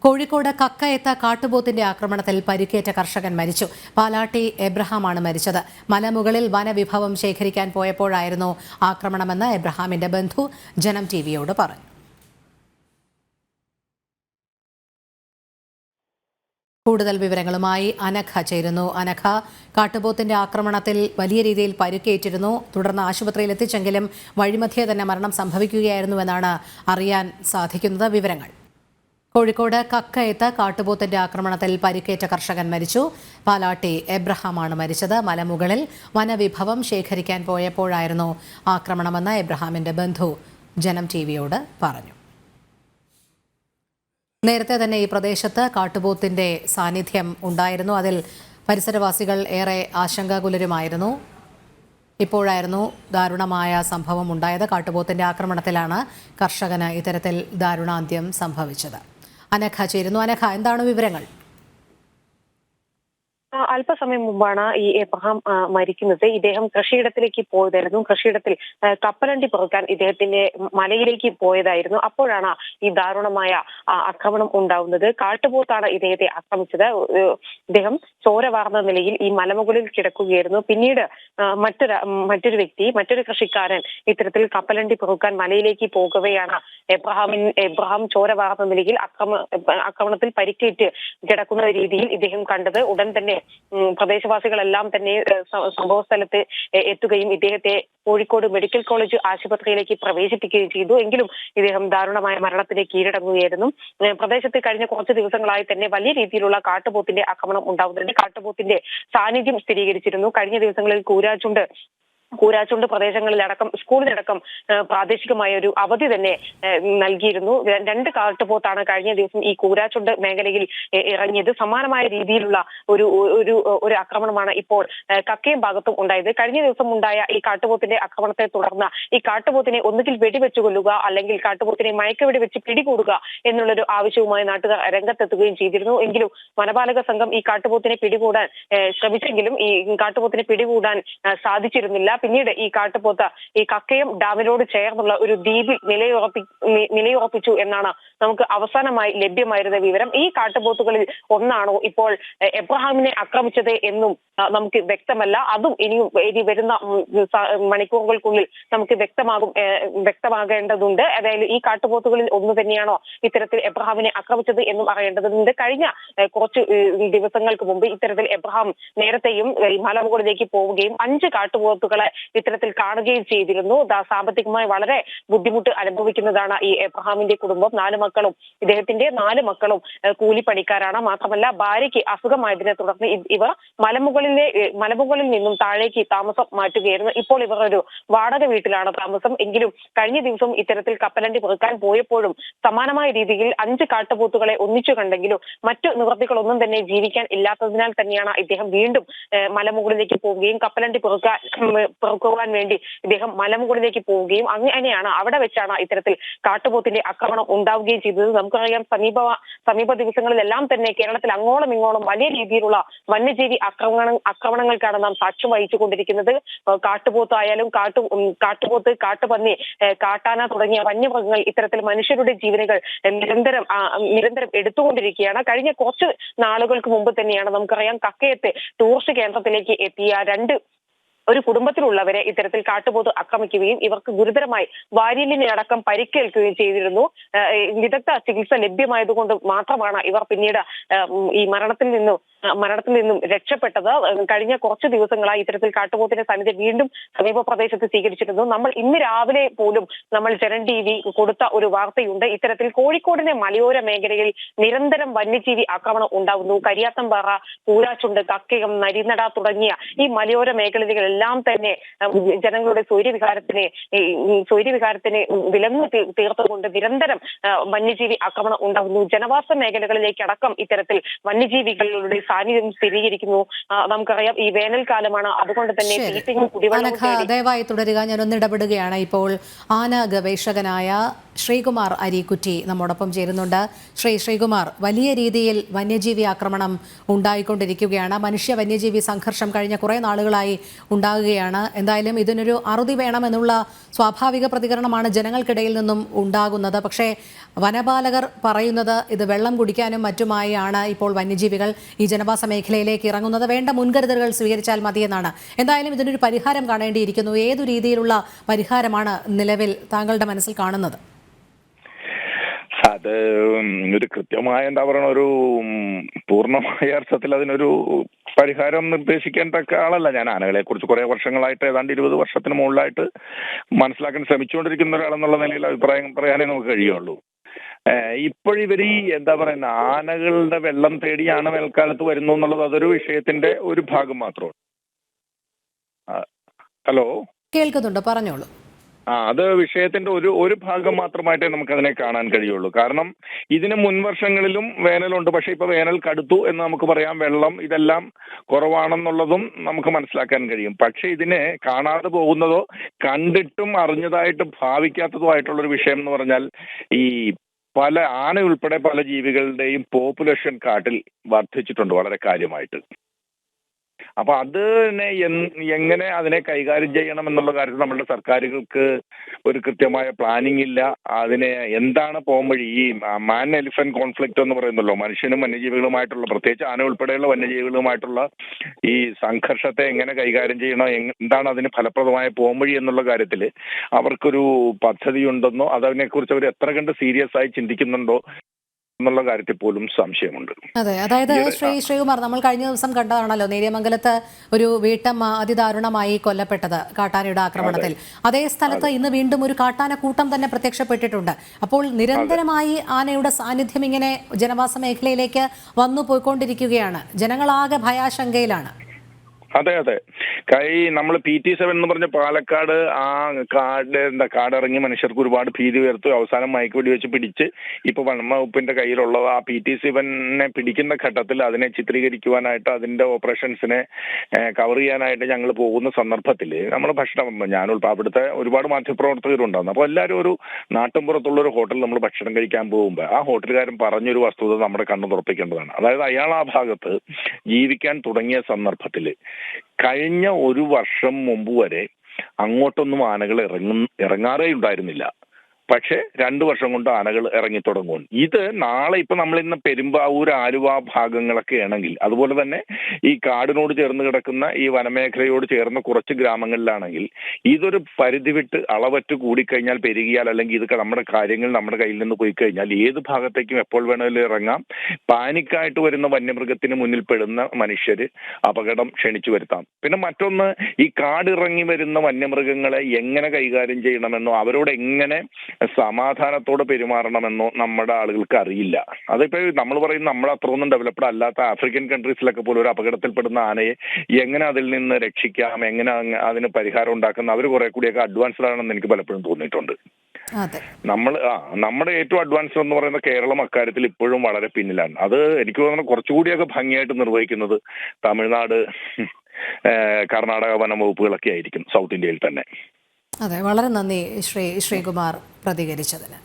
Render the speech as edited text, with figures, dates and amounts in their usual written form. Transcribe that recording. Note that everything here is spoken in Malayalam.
കോഴിക്കോട് കക്കയത്ത കാട്ടുപോത്തിന്റെ ആക്രമണത്തിൽ പരിക്കേറ്റ കർഷകൻ മരിച്ചു. പാലാട്ടി എബ്രഹാമാണ് മരിച്ചത്. മലമുകളിൽ വനവിഭവം ശേഖരിക്കാൻ പോയപ്പോഴായിരുന്നു ആക്രമണമെന്ന് എബ്രഹാമിന്റെ ബന്ധു ജനം ടിവിയോട് പറഞ്ഞു. കൂടുതൽ വിവരങ്ങളുമായി അനഘ ചേരുന്നു. അനഘ, കാട്ടുപോത്തിന്റെ ആക്രമണത്തിൽ വലിയ രീതിയിൽ പരിക്കേറ്റിരുന്നു. തുടർന്ന് ആശുപത്രിയിൽ എത്തിച്ചെങ്കിലും വഴിമധ്യേ തന്നെ മരണം സംഭവിക്കുകയായിരുന്നുവെന്നാണ് അറിയാൻ സാധിക്കുന്നത്. വിവരങ്ങൾ. കോഴിക്കോട് കക്കയത്ത് കാട്ടുപോത്തിന്റെ ആക്രമണത്തിൽ പരിക്കേറ്റ കർഷകൻ മരിച്ചു. പാലാട്ടി എബ്രഹാമാണ് മരിച്ചത്. മലമുകളിൽ വനവിഭവം ശേഖരിക്കാൻ പോയപ്പോഴായിരുന്നു ആക്രമണമെന്ന് എബ്രഹാമിന്റെ ബന്ധു ജനം ടിവിയോട് പറഞ്ഞു. നേരത്തെ തന്നെ ഈ പ്രദേശത്ത് കാട്ടുപോത്തിന്റെ സാന്നിധ്യം ഉണ്ടായിരുന്നു. അതിൽ പരിസരവാസികൾ ഏറെ ആശങ്കാകുലരുമായിരുന്നു. ഇപ്പോഴായിരുന്നു ദാരുണമായ സംഭവം ഉണ്ടായത്. കാട്ടുപോത്തിന്റെ ആക്രമണത്തിലാണ് കർഷകന് ഇത്തരത്തിൽ ദാരുണാന്ത്യം സംഭവിച്ചത്. അനഘ ചേരുന്നു. അനഘ, എന്താണ് വിവരങ്ങൾ? അല്പസമയം മുമ്പാണ് ഈ എബ്രഹാം മരിക്കുന്നത്. ഇദ്ദേഹം കൃഷിയിടത്തിലേക്ക് പോയതായിരുന്നു. കൃഷിയിടത്തിൽ കപ്പലണ്ടി പെറുക്കാൻ ഇദ്ദേഹത്തിന്റെ മലയിലേക്ക് പോയതായിരുന്നു. അപ്പോഴാണ് ഈ ദാരുണമായ ആക്രമണം ഉണ്ടാവുന്നത്. കാട്ടുപോത്താണ് ഇദ്ദേഹത്തെ ആക്രമിച്ചത്. ഇദ്ദേഹം ചോര വാർന്ന നിലയിൽ ഈ മലമുകളിൽ കിടക്കുകയായിരുന്നു. പിന്നീട് മറ്റൊരു വ്യക്തി, മറ്റൊരു കൃഷിക്കാരൻ ഇത്തരത്തിൽ കപ്പലണ്ടി പെറുക്കാൻ മലയിലേക്ക് പോകവെയാണ് എബ്രഹാം ചോര വാർന്ന നിലയിൽ ആക്രമണത്തിൽ പരിക്കേറ്റ് കിടക്കുന്ന രീതിയിൽ ഇദ്ദേഹം കണ്ടത്. ഉടൻ തന്നെ പ്രദേശവാസികളെല്ലാം തന്നെ സംഭവ സ്ഥലത്ത് എത്തുകയും ഇദ്ദേഹത്തെ കോഴിക്കോട് മെഡിക്കൽ കോളേജ് ആശുപത്രിയിലേക്ക് പ്രവേശിപ്പിക്കുകയും ചെയ്തു. എങ്കിലും ഇദ്ദേഹം ദാരുണമായ മരണത്തിന് കീഴടങ്ങുകയായിരുന്നു. പ്രദേശത്ത് കഴിഞ്ഞ കുറച്ച് ദിവസങ്ങളായി തന്നെ വലിയ രീതിയിലുള്ള കാട്ടുപോത്തിന്റെ ആക്രമണം ഉണ്ടാവുന്നുണ്ട്. കാട്ടുപോത്തിന്റെ സാന്നിധ്യം സ്ഥിരീകരിച്ചിരുന്നു. കഴിഞ്ഞ ദിവസങ്ങളിൽ കൂരാച്ചുണ്ട് പ്രദേശങ്ങളിലടക്കം സ്കൂളിലടക്കം പ്രാദേശികമായ ഒരു അവധി തന്നെ നൽകിയിരുന്നു. 2 കാട്ടുപോത്താണ് കഴിഞ്ഞ ദിവസം ഈ കൂരാച്ചുണ്ട് മേഖലയിൽ ഇറങ്ങിയത്. സമാനമായ രീതിയിലുള്ള ഒരു ആക്രമണമാണ് ഇപ്പോൾ കക്കയം ഭാഗത്തും ഉണ്ടായത്. കഴിഞ്ഞ ദിവസം ഉണ്ടായ ഈ കാട്ടുപോത്തിന്റെ ആക്രമണത്തെ തുടർന്ന് ഈ കാട്ടുപോത്തിനെ ഒന്നുകിൽ വെടിവെച്ചു കൊല്ലുക, അല്ലെങ്കിൽ കാട്ടുപോത്തിനെ മയക്കുവെടി വെച്ച് പിടികൂടുക എന്നുള്ളൊരു ആവശ്യവുമായി നാട്ടുകാർ രംഗത്തെത്തുകയും ചെയ്തിരുന്നു. എങ്കിലും വനപാലക സംഘം ഈ കാട്ടുപോത്തിനെ പിടികൂടാൻ ശ്രമിച്ചെങ്കിലും ഈ കാട്ടുപോത്തിനെ പിടികൂടാൻ സാധിച്ചിരുന്നില്ല. പിന്നീട് ഈ കാട്ടുപോത്ത് ഈ കക്കയം ഡാമിനോട് ചേർന്നുള്ള ഒരു ദ്വീപിൽ നിലയുറപ്പിച്ചു എന്നാണ് നമുക്ക് അവസാനമായി ലഭ്യമായിരുന്ന വിവരം. ഈ കാട്ടുപോത്തുകളിൽ ഒന്നാണോ ഇപ്പോൾ എബ്രഹാമിനെ ആക്രമിച്ചത് എന്നും നമുക്ക് വ്യക്തമല്ല. അതും ഇനി വരുന്ന മണിക്കൂറുകൾക്കുള്ളിൽ നമുക്ക് വ്യക്തമാകേണ്ടതുണ്ട്. അതായത് ഈ കാട്ടുപോത്തുകളിൽ ഒന്ന് തന്നെയാണോ ഇത്തരത്തിൽ എബ്രഹാമിനെ ആക്രമിച്ചത് എന്നും അറിയേണ്ടതുണ്ട്. കഴിഞ്ഞ കുറച്ച് ദിവസങ്ങൾക്ക് മുമ്പ് ഇത്തരത്തിൽ എബ്രഹാം നേരത്തെയും മലമുകളിലേക്ക് പോവുകയും 5 കാട്ടുപോത്തുകളെ ഇത്തരത്തിൽ കാണുകയും ചെയ്തിരുന്നു. സാമ്പത്തികമായി വളരെ ബുദ്ധിമുട്ട് അനുഭവിക്കുന്നതാണ് ഈ എബ്രഹാമിന്റെ കുടുംബം. 4 മക്കളും ഇദ്ദേഹത്തിന്റെ 4 മക്കളും കൂലിപ്പണിക്കാരാണ്. മാത്രമല്ല ഭാര്യയ്ക്ക് അസുഖമായതിനെ തുടർന്ന് ഇവർ മലമുകളിൽ നിന്നും താഴേക്ക് താമസം മാറ്റുകയായിരുന്നു. ഇപ്പോൾ ഇവർ ഒരു വാടക വീട്ടിലാണ് താമസം. എങ്കിലും കഴിഞ്ഞ ദിവസം ഇത്തരത്തിൽ കപ്പലണ്ടി പെറുക്കാൻ പോയപ്പോഴും സമാനമായ രീതിയിൽ 5 കാട്ടുപോത്തുകളെ ഒന്നിച്ചു കണ്ടെങ്കിലും മറ്റു നിവൃത്തികളൊന്നും തന്നെ ജീവിക്കാൻ ഇല്ലാത്തതിനാൽ തന്നെയാണ് ഇദ്ദേഹം വീണ്ടും മലമുകളിലേക്ക് പോവുകയും കപ്പലണ്ടി പെറുക്കുവാൻ വേണ്ടി ഇദ്ദേഹം മലമുകളിലേക്ക് പോവുകയും അങ്ങനെയാണ് അവിടെ വെച്ചാണ് ഇത്തരത്തിൽ കാട്ടുപോത്തിന്റെ ആക്രമണം ഉണ്ടാവുകയും ചെയ്തത്. നമുക്കറിയാം സമീപ ദിവസങ്ങളിലെല്ലാം തന്നെ കേരളത്തിൽ അങ്ങോളം ഇങ്ങോളം വലിയ രീതിയിലുള്ള വന്യജീവി ആക്രമണങ്ങൾക്കാണ് നാം സാക്ഷ്യം വഹിച്ചുകൊണ്ടിരിക്കുന്നത്. കാട്ടുപോത്തായാലും കാട്ടുപോത്ത്, കാട്ടുപന്നി, കാട്ടാന തുടങ്ങിയ വന്യമൃഗങ്ങൾ ഇത്തരത്തിൽ മനുഷ്യരുടെ ജീവനുകൾ നിരന്തരം എടുത്തുകൊണ്ടിരിക്കുകയാണ്. കഴിഞ്ഞ കുറച്ച് നാളുകൾക്ക് മുമ്പ് തന്നെയാണ് നമുക്കറിയാം കക്കയത്തെ ടൂറിസ്റ്റ് കേന്ദ്രത്തിലേക്ക് എത്തിയ ഒരു കുടുംബത്തിലുള്ളവരെ ഇത്തരത്തിൽ കാട്ടുപോത്ത് ആക്രമിക്കുകയും ഇവർക്ക് ഗുരുതരമായി വാരിയലിനടക്കം പരിക്കേൽക്കുകയും ചെയ്തിരുന്നു. വിദഗ്ധ ചികിത്സ ലഭ്യമായതുകൊണ്ട് മാത്രമാണ് ഇവർ പിന്നീട് ഈ മരണത്തിൽ നിന്നും രക്ഷപ്പെട്ടത്. കഴിഞ്ഞ കുറച്ച് ദിവസങ്ങളായി ഇത്തരത്തിൽ കാട്ടുപോത്തിന്റെ സാന്നിധ്യം വീണ്ടും സമീപ പ്രദേശത്ത് സ്വീകരിച്ചിരുന്നു. നമ്മൾ ഇന്ന് രാവിലെ പോലും നമ്മൾ ജനം ടിവി കൊടുത്ത ഒരു വാർത്തയുണ്ട്. ഇത്തരത്തിൽ കോഴിക്കോടിന്റെ മലയോര മേഖലയിൽ നിരന്തരം വന്യജീവി ആക്രമണം ഉണ്ടാകുന്നു. കരിയാത്തമ്പാറ, കൂരാച്ചുണ്ട്, കക്കയം, നരിനട തുടങ്ങിയ ഈ മലയോര മേഖലകളെല്ലാം തന്നെ ജനങ്ങളുടെ സ്വൈര്യവിഹാരത്തിന് വിലങ്ങ് തീർത്തുകൊണ്ട് നിരന്തരം വന്യജീവി ആക്രമണം ഉണ്ടാകുന്നു. ജനവാസ മേഖലകളിലേക്ക് അടക്കം ഇത്തരത്തിൽ വന്യജീവികളുടെ സാന്നിധ്യം സ്ഥിരീകരിക്കുന്നു. നമുക്കറിയാം ഈ വേനൽക്കാലമാണ്, അതുകൊണ്ട് തന്നെ ദയവായി തുടരുക. ഞാനൊന്ന് ഇടപെടുകയാണ്. ഇപ്പോൾ ആന ഗവേഷകനായ ശ്രീകുമാർ അരീക്കുറ്റി നമ്മോടൊപ്പം ചേരുന്നുണ്ട്. ശ്രീകുമാർ, വലിയ രീതിയിൽ വന്യജീവി ആക്രമണം ഉണ്ടായിക്കൊണ്ടിരിക്കുകയാണ്. മനുഷ്യ വന്യജീവി സംഘർഷം കഴിഞ്ഞ കുറെ നാളുകളായി ഉണ്ടാകുകയാണ്. എന്തായാലും ഇതിനൊരു അറുതി വേണമെന്നുള്ള സ്വാഭാവിക പ്രതികരണമാണ് ജനങ്ങൾക്കിടയിൽ നിന്നും ഉണ്ടാകുന്നത്. പക്ഷേ വനപാലകർ പറയുന്നത് ഇത് വെള്ളം കുടിക്കാനും മറ്റുമായാണ് ഇപ്പോൾ വന്യജീവികൾ ഈ ജനവാസ മേഖലയിലേക്ക് ഇറങ്ങുന്നത്. വേണ്ട മുൻകരുതലുകൾ സ്വീകരിച്ചാൽ മതിയെന്നാണ്. എന്തായാലും ഇതിനൊരു പരിഹാരം കാണേണ്ടിയിരിക്കുന്നു. ഏതു രീതിയിലുള്ള പരിഹാരമാണ് നിലവിൽ താങ്കളുടെ മനസ്സിൽ കാണുന്നത്? അത് ഒരു കൃത്യമായ എന്താ പറയണ ഒരു പൂർണ്ണമായ അർത്ഥത്തിൽ അതിനൊരു പരിഹാരം നിർദ്ദേശിക്കാൻ തക്ക ആളല്ല ഞാൻ. ആനകളെ കുറിച്ച് കുറെ വർഷങ്ങളായിട്ട് ഏതാണ്ട് 20 വർഷത്തിന് മുകളിലായിട്ട് മനസ്സിലാക്കാൻ ശ്രമിച്ചുകൊണ്ടിരിക്കുന്ന ഒരാളെന്നുള്ള നിലയിൽ അഭിപ്രായം പറയാനേ നമുക്ക് കഴിയുള്ളൂ. ഇപ്പോഴിവർ ഈ എന്താ പറയുന്ന ആനകളുടെ വെള്ളം തേടിയാണ് വേനൽക്കാലത്ത് വരുന്നു എന്നുള്ളത് അതൊരു വിഷയത്തിന്റെ ഒരു ഭാഗം മാത്രമാണ്. ഹലോ, കേൾക്കുന്നുണ്ട്, പറഞ്ഞോളൂ. അത് വിഷയത്തിന്റെ ഒരു ഭാഗം മാത്രമായിട്ടേ നമുക്ക് അതിനെ കാണാൻ കഴിയുള്ളൂ. കാരണം ഇതിന് മുൻവർഷങ്ങളിലും വേനലുണ്ട്, പക്ഷെ ഇപ്പൊ വേനൽ കടുത്തു എന്ന് നമുക്ക് പറയാം. വെള്ളം ഇതെല്ലാം കുറവാണെന്നുള്ളതും നമുക്ക് മനസ്സിലാക്കാൻ കഴിയും. പക്ഷെ ഇതിനെ കാണാതെ പോകുന്നതോ കണ്ടിട്ടും അറിഞ്ഞതായിട്ട് ഭാവിക്കാത്തതോ ആയിട്ടുള്ളൊരു വിഷയം എന്ന് പറഞ്ഞാൽ ഈ പല ആന ഉൾപ്പെടെ പല ജീവികളുടെയും പോപ്പുലേഷൻ കാട്ടിൽ വർദ്ധിച്ചിട്ടുണ്ട് വളരെ കാര്യമായിട്ട്. അപ്പൊ അതിനെ എങ്ങനെ അതിനെ കൈകാര്യം ചെയ്യണം എന്നുള്ള കാര്യത്തിൽ നമ്മളുടെ സർക്കാരുകൾക്ക് ഒരു കൃത്യമായ പ്ലാനിങ് ഇല്ല. അതിനെ എന്താണ് പോംവഴി? ഈ മാൻ എലിഫന്റ് കോൺഫ്ലിക്റ്റ് എന്ന് പറയുന്നല്ലോ, മനുഷ്യനും വന്യജീവികളുമായിട്ടുള്ള, പ്രത്യേകിച്ച് ആന ഉൾപ്പെടെയുള്ള വന്യജീവികളുമായിട്ടുള്ള ഈ സംഘർഷത്തെ എങ്ങനെ കൈകാര്യം ചെയ്യണം, എന്താണ് അതിന് ഫലപ്രദമായ പോംവഴി എന്നുള്ള കാര്യത്തിൽ അവർക്കൊരു പദ്ധതി ഉണ്ടെന്നോ അതതിനെക്കുറിച്ച് അവർ എത്ര കണ്ട് സീരിയസ് ആയി ചിന്തിക്കുന്നുണ്ടോ എന്നുള്ള കാര്യത്തിൽ പോലും സംശയമുണ്ട്. അതെ, അതായത് ശ്രീകുമാർ, നമ്മൾ കഴിഞ്ഞ ദിവസം കണ്ടതാണല്ലോ നേര്യമംഗലത്ത് ഒരു വീട്ടമ്മ അതിദാരുണമായി കൊല്ലപ്പെട്ടത് കാട്ടാനയുടെ ആക്രമണത്തിൽ. അതേ സ്ഥലത്ത് ഇന്ന് വീണ്ടും ഒരു കാട്ടാന കൂട്ടം തന്നെ പ്രത്യക്ഷപ്പെട്ടിട്ടുണ്ട്. അപ്പോൾ നിരന്തരമായി ആനയുടെ സാന്നിധ്യം ഇങ്ങനെ ജനവാസ മേഖലയിലേക്ക് വന്നു പോയിക്കൊണ്ടിരിക്കുകയാണ്. ജനങ്ങളാകെ ഭയാശങ്കയിലാണ്. അതെ, നമ്മൾ PT-7 എന്ന് പറഞ്ഞ പാലക്കാട് ആ കാടിറങ്ങി മനുഷ്യർക്ക് ഒരുപാട് ഭീതി ഉയർത്തു. അവസാനം മയക്കുവെടി വെച്ച് പിടിച്ച് ഇപ്പൊ വനംവകുപ്പിന്റെ കയ്യിലുള്ള ആ PT-7നെ പിടിക്കുന്ന ഘട്ടത്തിൽ അതിനെ ചിത്രീകരിക്കുവാനായിട്ട് അതിന്റെ ഓപ്പറേഷൻസിനെ കവർ ചെയ്യാനായിട്ട് ഞങ്ങൾ പോകുന്ന സന്ദർഭത്തിൽ നമ്മൾ ഭക്ഷണം, ഞാനുൾപ്പെടെ അവിടുത്തെ ഒരുപാട് മാധ്യമപ്രവർത്തകരുണ്ടായിരുന്നു. അപ്പോൾ എല്ലാവരും ഒരു നാട്ടിൻപുറത്തുള്ള ഒരു ഹോട്ടലിൽ നമ്മൾ ഭക്ഷണം കഴിക്കാൻ പോകുമ്പോൾ ആ ഹോട്ടലുകാരൻ പറഞ്ഞൊരു വസ്തുത നമ്മുടെ കണ്ണു തുറപ്പിക്കേണ്ടതാണ്. അതായത് അയാൾ ആ ഭാഗത്ത് ജീവിക്കാൻ തുടങ്ങിയ സന്ദർഭത്തിൽ കഴിഞ്ഞ ഒരു വർഷം മുമ്പ് വരെ അങ്ങോട്ടൊന്നും ആനകൾ ഇറങ്ങാറേ ഉണ്ടായിരുന്നില്ല. പക്ഷെ 2 വർഷം കൊണ്ട് ആനകൾ ഇറങ്ങി തുടങ്ങും. ഇത് നാളെ ഇപ്പൊ നമ്മൾ ഇന്ന് പെരുമ്പാവൂർ, ആലുവ ഭാഗങ്ങളൊക്കെ ആണെങ്കിൽ, അതുപോലെ തന്നെ ഈ കാടിനോട് ചേർന്ന് കിടക്കുന്ന ഈ വനമേഖലയോട് ചേർന്ന കുറച്ച് ഗ്രാമങ്ങളിലാണെങ്കിൽ ഇതൊരു പരിധി വിട്ട് അളവറ്റ് കൂടിക്കഴിഞ്ഞാൽ, പെരുകിയാൽ, അല്ലെങ്കിൽ ഇത് നമ്മുടെ കാര്യങ്ങൾ നമ്മുടെ കയ്യിൽ നിന്ന് പോയി കഴിഞ്ഞാൽ ഏത് ഭാഗത്തേക്കും എപ്പോൾ വേണമെങ്കിലും ഇറങ്ങാം. പാനിക്കായിട്ട് വരുന്ന വന്യമൃഗത്തിന് മുന്നിൽ പെടുന്ന മനുഷ്യര് അപകടം ക്ഷണിച്ചു വരുത്താം. പിന്നെ മറ്റൊന്ന്, ഈ കാടിറങ്ങി വരുന്ന വന്യമൃഗങ്ങളെ എങ്ങനെ കൈകാര്യം ചെയ്യണമെന്നോ അവരോട് എങ്ങനെ സമാധാനത്തോടെ പെരുമാറണമെന്നോ നമ്മുടെ ആളുകൾക്ക് അറിയില്ല. അതിപ്പോ നമ്മൾ പറയും നമ്മൾ അത്രയൊന്നും ഡെവലപ്ഡ് അല്ലാത്ത ആഫ്രിക്കൻ കൺട്രീസിലൊക്കെ പോലും ഒരു അപകടത്തിൽപ്പെടുന്ന ആനയെ എങ്ങനെ അതിൽ നിന്ന് രക്ഷിക്കാം, എങ്ങനെ അതിന് പരിഹാരം ഉണ്ടാക്കുന്ന അവർ കുറെ കൂടിയൊക്കെ അഡ്വാൻസ്ഡ് ആണെന്ന് എനിക്ക് പലപ്പോഴും തോന്നിയിട്ടുണ്ട്. നമ്മുടെ ഏറ്റവും അഡ്വാൻസ്ഡ് എന്ന് പറയുന്ന കേരളം അക്കാര്യത്തിൽ ഇപ്പോഴും വളരെ പിന്നിലാണ്. അത് എനിക്ക് തോന്നുന്നു കുറച്ചുകൂടിയൊക്കെ ഭംഗിയായിട്ട് നിർവഹിക്കുന്നത് തമിഴ്നാട്, കർണാടക വനം വകുപ്പുകളൊക്കെ ആയിരിക്കും, സൗത്ത് ഇന്ത്യയിൽ തന്നെ. അതെ, വളരെ നന്ദി ശ്രീകുമാർ പ്രതികരിച്ചതിന്.